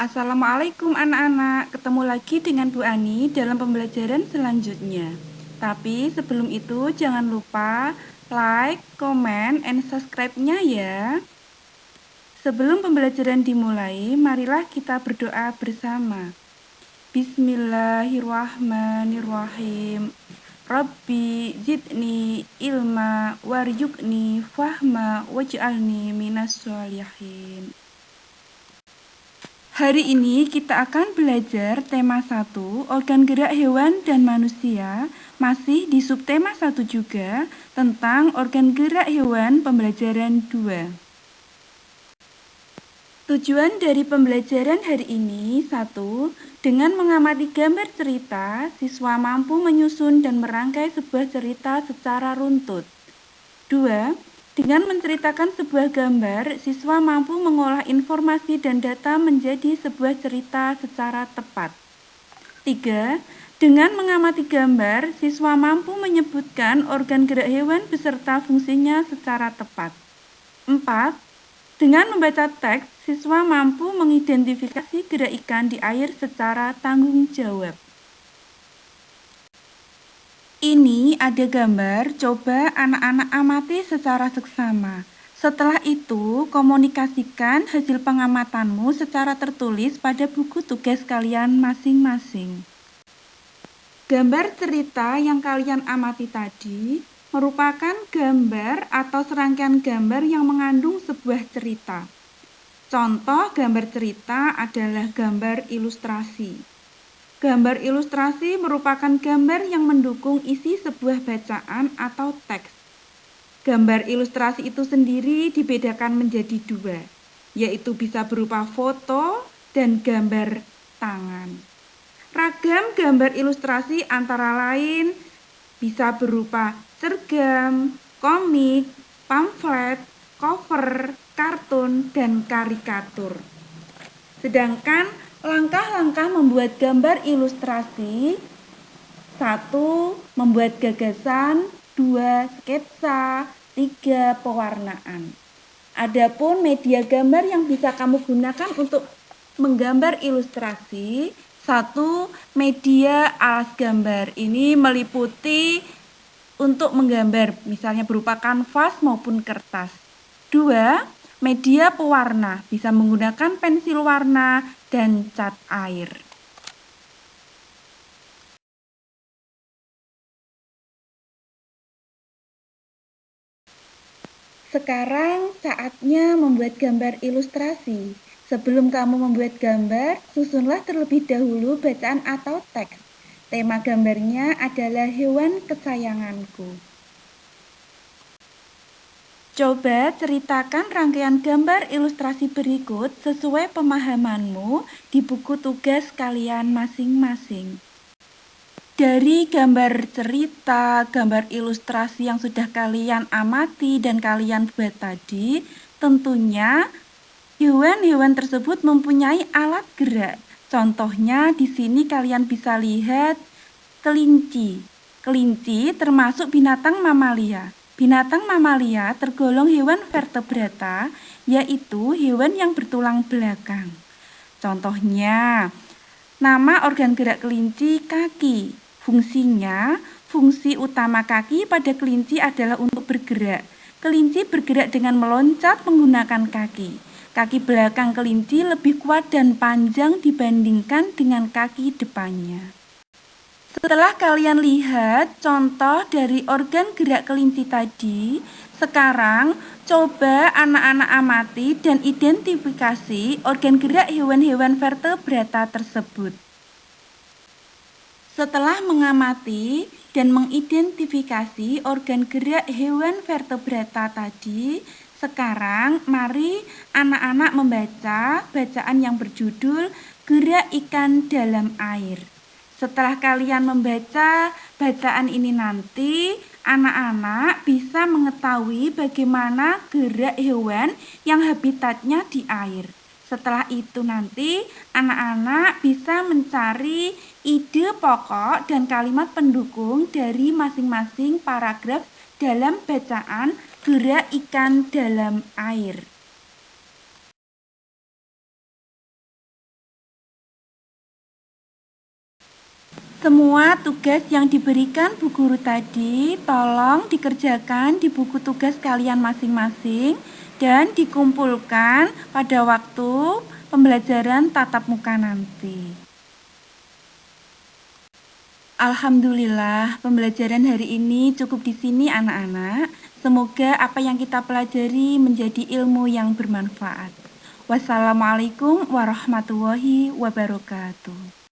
Assalamualaikum anak-anak, ketemu lagi dengan Bu Ani dalam pembelajaran selanjutnya. Tapi sebelum itu jangan lupa like, comment, and subscribe-nya ya. Sebelum pembelajaran dimulai, marilah kita berdoa bersama. Bismillahirrahmanirrahim. Rabbi zidni ilma warzuqni fahma waj'alni minas sholihin. Hari ini kita akan belajar tema 1, organ gerak hewan dan manusia, masih di subtema 1 juga, tentang organ gerak hewan pembelajaran 2. Tujuan dari pembelajaran hari ini 1. Dengan mengamati gambar cerita, siswa mampu menyusun dan merangkai sebuah cerita secara runtut. 2. Dengan menceritakan sebuah gambar, siswa mampu mengolah informasi dan data menjadi sebuah cerita secara tepat. 3. Dengan mengamati gambar, siswa mampu menyebutkan organ gerak hewan beserta fungsinya secara tepat. 4. Dengan membaca teks, siswa mampu mengidentifikasi gerak ikan di air secara tanggung jawab. Ini ada gambar, coba anak-anak amati secara seksama. Setelah itu, komunikasikan hasil pengamatanmu secara tertulis pada buku tugas kalian masing-masing. Gambar cerita yang kalian amati tadi merupakan gambar atau serangkaian gambar yang mengandung sebuah cerita. Contoh gambar cerita adalah gambar ilustrasi. Gambar ilustrasi merupakan gambar yang mendukung isi sebuah bacaan atau teks. Gambar ilustrasi itu sendiri dibedakan menjadi 2, yaitu bisa berupa foto dan gambar tangan. Ragam gambar ilustrasi antara lain bisa berupa sergam, komik, pamflet, cover, kartun, dan karikatur. Sedangkan langkah-langkah membuat gambar ilustrasi: 1. Membuat gagasan, 2. Sketsa, 3. Pewarnaan. Adapun media gambar yang bisa kamu gunakan untuk menggambar ilustrasi: 1. Media alas gambar. Ini meliputi untuk menggambar, misalnya berupa kanvas maupun kertas. 2. Media pewarna, bisa menggunakan pensil warna dan cat air. Sekarang saatnya membuat gambar ilustrasi. Sebelum kamu membuat gambar, susunlah terlebih dahulu bacaan atau teks. Tema gambarnya adalah hewan kesayanganku. Coba ceritakan rangkaian gambar ilustrasi berikut sesuai pemahamanmu di buku tugas kalian masing-masing. Dari gambar cerita, gambar ilustrasi yang sudah kalian amati dan kalian buat tadi, tentunya hewan-hewan tersebut mempunyai alat gerak. Contohnya di sini kalian bisa lihat kelinci. Kelinci termasuk binatang mamalia. Binatang mamalia tergolong hewan vertebrata, yaitu hewan yang bertulang belakang. Contohnya, nama organ gerak kelinci kaki. Fungsinya, fungsi utama kaki pada kelinci adalah untuk bergerak. Kelinci bergerak dengan meloncat menggunakan kaki. Kaki belakang kelinci lebih kuat dan panjang dibandingkan dengan kaki depannya. Setelah kalian lihat contoh dari organ gerak kelinci tadi, sekarang coba anak-anak amati dan identifikasi organ gerak hewan-hewan vertebrata tersebut. Setelah mengamati dan mengidentifikasi organ gerak hewan vertebrata tadi, sekarang mari anak-anak membaca bacaan yang berjudul Gerak Ikan Dalam Air. Setelah kalian membaca bacaan ini nanti, anak-anak bisa mengetahui bagaimana gerak hewan yang habitatnya di air. Setelah itu nanti anak-anak bisa mencari ide pokok dan kalimat pendukung dari masing-masing paragraf dalam bacaan Gerak Ikan Dalam Air. Semua tugas yang diberikan Bu Guru tadi tolong dikerjakan di buku tugas kalian masing-masing dan dikumpulkan pada waktu pembelajaran tatap muka nanti. Alhamdulillah, pembelajaran hari ini cukup di sini anak-anak. Semoga apa yang kita pelajari menjadi ilmu yang bermanfaat. Wassalamualaikum warahmatullahi wabarakatuh.